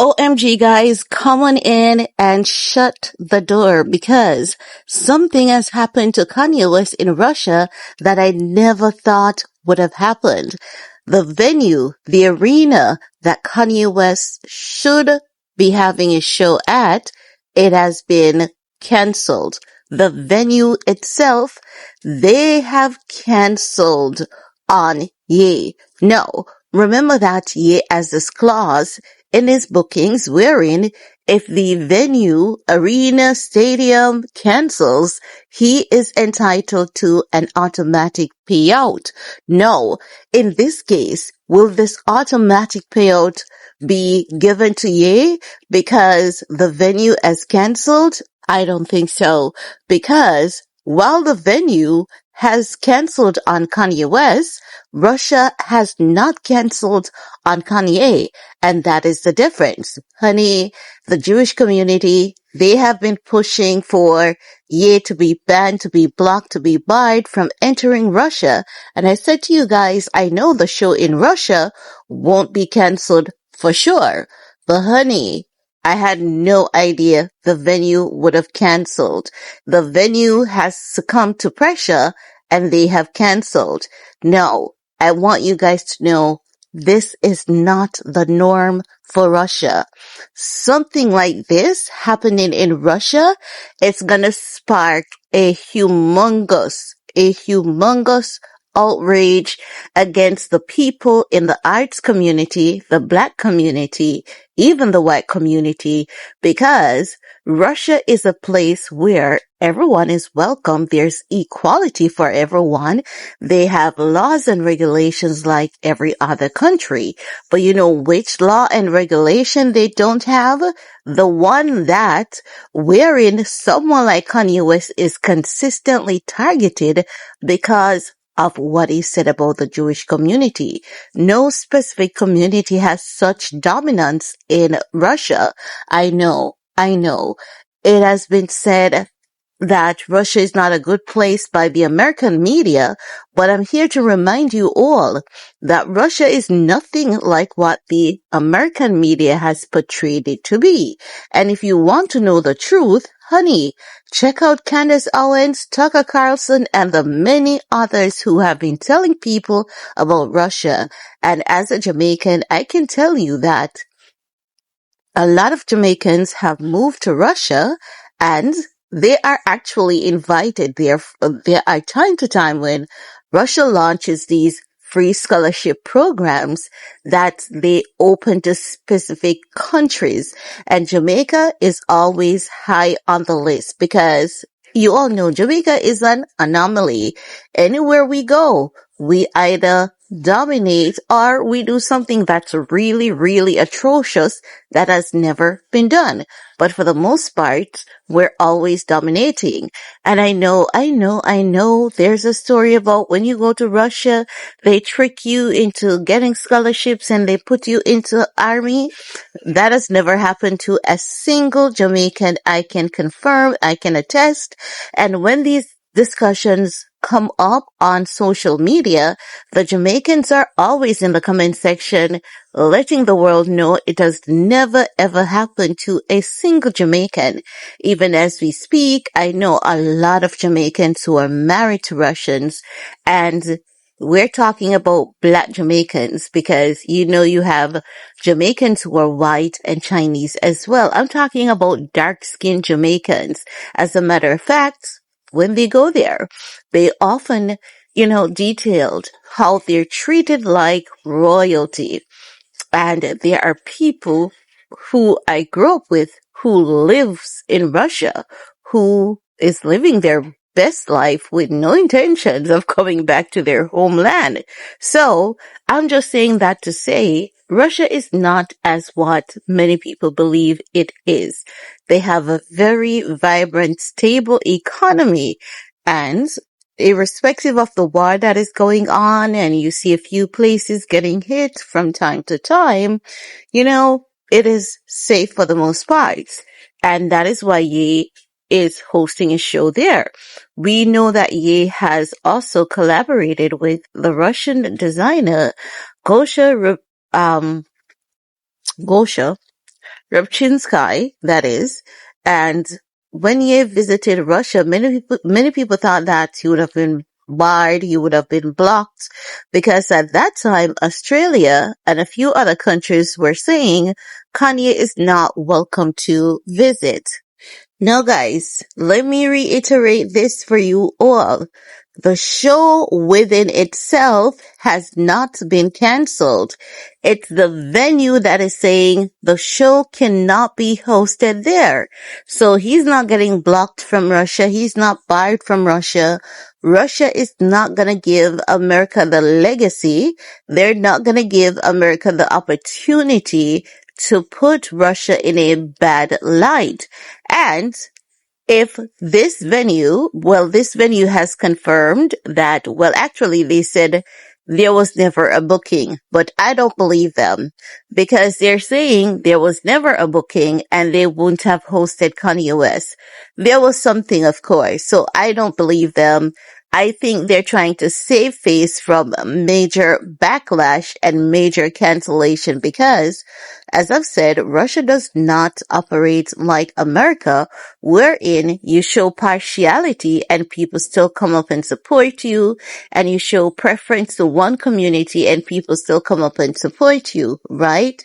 OMG guys, come on in and shut the door because something has happened to Kanye West in Russia that I never thought would have happened. The venue, the arena that Kanye West should be having a show at, it has been cancelled. The venue itself, they have cancelled on Ye. No, remember that Ye has this clause in his bookings wherein if the venue, arena, stadium cancels, he is entitled to an automatic payout. No, in this case, will this automatic payout be given to Ye because the venue has cancelled? I don't think so, because while the venue has cancelled on Kanye West, Russia has not cancelled on Kanye. And that is the difference. Honey, the Jewish community, they have been pushing for Ye to be banned, to be blocked, to be barred from entering Russia. And I said to you guys, I know the show in Russia won't be cancelled for sure. But honey, I had no idea the venue would have cancelled. The venue has succumbed to pressure and they have cancelled. No, I want you guys to know this is not the norm for Russia. Something like this happening in Russia, it's gonna spark a humongous outrage against the people in the arts community, the black community, even the white community, because Russia is a place where everyone is welcome. There's equality for everyone. They have laws and regulations like every other country. But you know which law and regulation they don't have? The one that wherein someone like Kanye West is consistently targeted because of what he said about the Jewish community. No specific community has such dominance in Russia. I know. It has been said that Russia is not a good place by the American media, but I'm here to remind you all that Russia is nothing like what the American media has portrayed it to be. And if you want to know the truth, honey, check out Candace Owens, Tucker Carlson, and the many others who have been telling people about Russia. And as a Jamaican, I can tell you that a lot of Jamaicans have moved to Russia and they are actually invited there. There are time to time when Russia launches these free scholarship programs that they open to specific countries. And Jamaica is always high on the list because you all know Jamaica is an anomaly. Anywhere we go, we either dominate or we do something that's really, really atrocious that has never been done. But for the most part, we're always dominating. And I know, there's a story about when you go to Russia, they trick you into getting scholarships and they put you into army. That has never happened to a single Jamaican. I can confirm, I can attest. And when these discussions come up on social media, the Jamaicans are always in the comment section letting the world know it has never ever happened to a single Jamaican. Even as we speak, I know a lot of Jamaicans who are married to Russians, and we're talking about black Jamaicans because you know you have Jamaicans who are white and Chinese as well. I'm talking about dark-skinned Jamaicans. As a matter of fact, when they go there, they often, detailed how they're treated like royalty. And there are people who I grew up with who lives in Russia, who is living their best life with no intentions of coming back to their homeland. So I'm just saying that to say Russia is not as what many people believe it is. They have a very vibrant, stable economy, and irrespective of the war that is going on, and you see a few places getting hit from time to time, it is safe for the most part. And that is why Ye is hosting a show there. We know that Ye has also collaborated with the Russian designer Gosha, Rubchinsky, that is. And when he visited Russia, many people thought that he would have been barred, he would have been blocked, because at that time, Australia and a few other countries were saying Kanye is not welcome to visit. Now, guys, let me reiterate this for you all. The show within itself has not been cancelled. It's the venue that is saying the show cannot be hosted there. So he's not getting blocked from Russia. He's not barred from Russia. Russia is not going to give America the legacy. They're not going to give America the opportunity to put Russia in a bad light. And if this venue has confirmed that, well, actually, they said there was never a booking, but I don't believe them, because they're saying there was never a booking and they wouldn't have hosted Kanye West. There was something, of course, so I don't believe them. I think they're trying to save face from major backlash and major cancellation because, as I've said, Russia does not operate like America, wherein you show partiality and people still come up and support you, and you show preference to one community and people still come up and support you, right?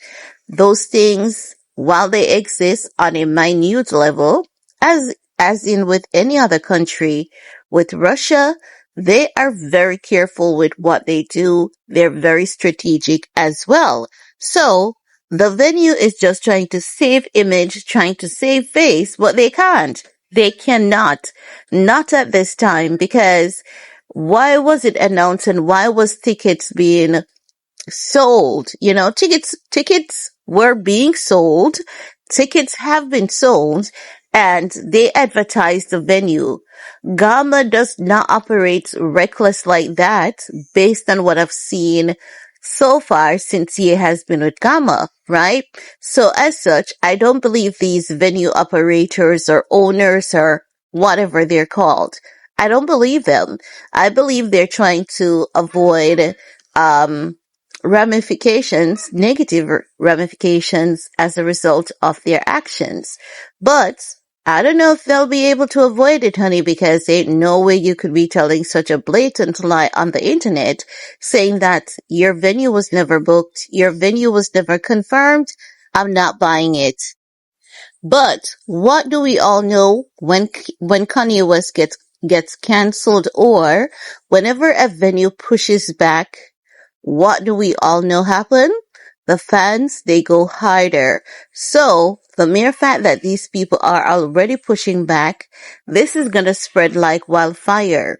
Those things, while they exist on a minute level, as in with any other country, with Russia, they are very careful with what they do. They're very strategic as well. So the venue is just trying to save image, trying to save face, but they can't. They cannot. Not at this time, because why was it announced and why was tickets being sold? Tickets were being sold. Tickets have been sold, and they advertised the venue. Gamma does not operate reckless like that, based on what I've seen so far since he has been with Gamma, right? So as such, I don't believe these venue operators or owners or whatever they're called. I don't believe them. I believe they're trying to avoid um ramifications, negative ramifications as a result of their actions. But I don't know if they'll be able to avoid it, honey, because ain't no way you could be telling such a blatant lie on the internet, saying that your venue was never booked, your venue was never confirmed. I'm not buying it. But what do we all know when Kanye West gets cancelled, or whenever a venue pushes back, what do we all know happen? The fans, they go harder. So the mere fact that these people are already pushing back, this is going to spread like wildfire.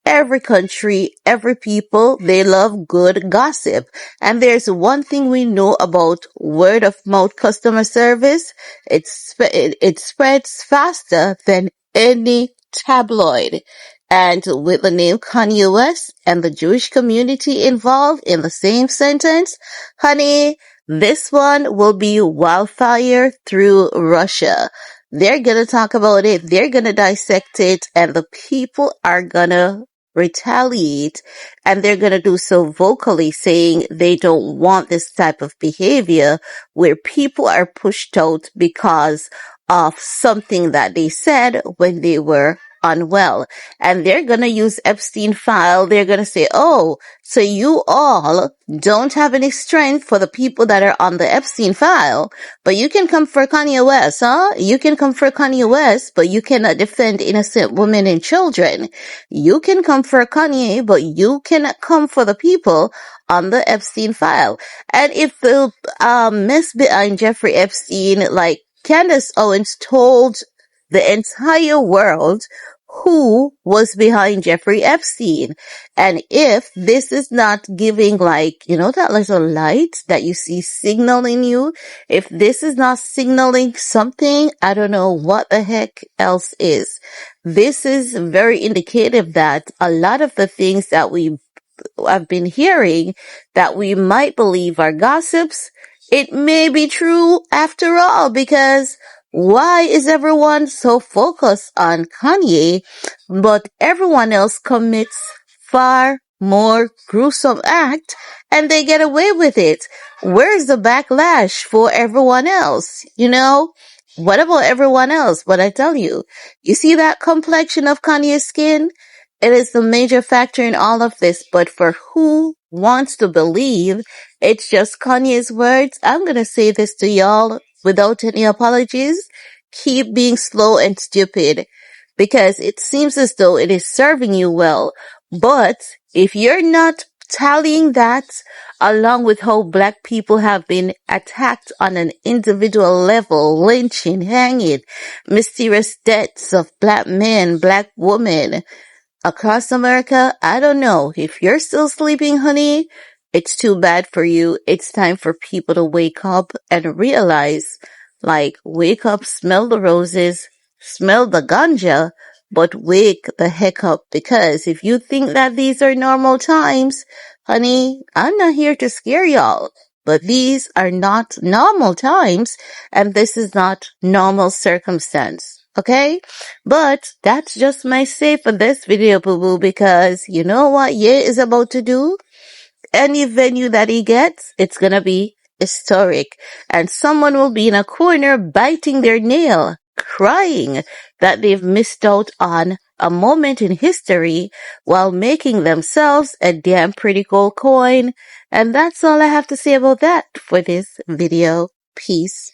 Every country, every people, they love good gossip. And there's one thing we know about word of mouth customer service. It spreads faster than any tabloid. And with the name Kanye West and the Jewish community involved in the same sentence, honey, this one will be wildfire through Russia. They're gonna talk about it, they're gonna dissect it, and the people are gonna retaliate, and they're going to do so vocally, saying they don't want this type of behavior where people are pushed out because of something that they said when they were unwell. And they're going to use Epstein file. They're going to say, oh, so you all don't have any strength for the people that are on the Epstein file, but you can come for Kanye West, huh? You can come for Kanye West, but you cannot defend innocent women and children. You can come for Kanye, but you cannot come for the people on the Epstein file. And if the mess behind Jeffrey Epstein, like Candace Owens told the entire world who was behind Jeffrey Epstein. And if this is not giving, like, that little light that you see signaling you, if this is not signaling something, I don't know what the heck else is. This is very indicative that a lot of the things that I've been hearing that we might believe are gossips, it may be true after all, because why is everyone so focused on Kanye, but everyone else commits far more gruesome act and they get away with it. Where's the backlash for everyone else? What about everyone else? But I tell you see that complexion of Kanye's skin? It is the major factor in all of this, but for who wants to believe it's just Kanye's words, I'm gonna say this to y'all without any apologies. Keep being slow and stupid because it seems as though it is serving you well. But if you're not tallying that along with how black people have been attacked on an individual level, lynching, hanging, mysterious deaths of black men, black women, across America, I don't know. If you're still sleeping, honey, it's too bad for you. It's time for people to wake up and realize, like, wake up, smell the roses, smell the ganja, but wake the heck up because if you think that these are normal times, honey, I'm not here to scare y'all. But these are not normal times and this is not normal circumstance. Okay? But that's just my say for this video, boo boo, because you know what Ye is about to do? Any venue that he gets, it's gonna be historic. And someone will be in a corner biting their nail, crying that they've missed out on a moment in history while making themselves a damn pretty gold coin. And that's all I have to say about that for this video. Peace.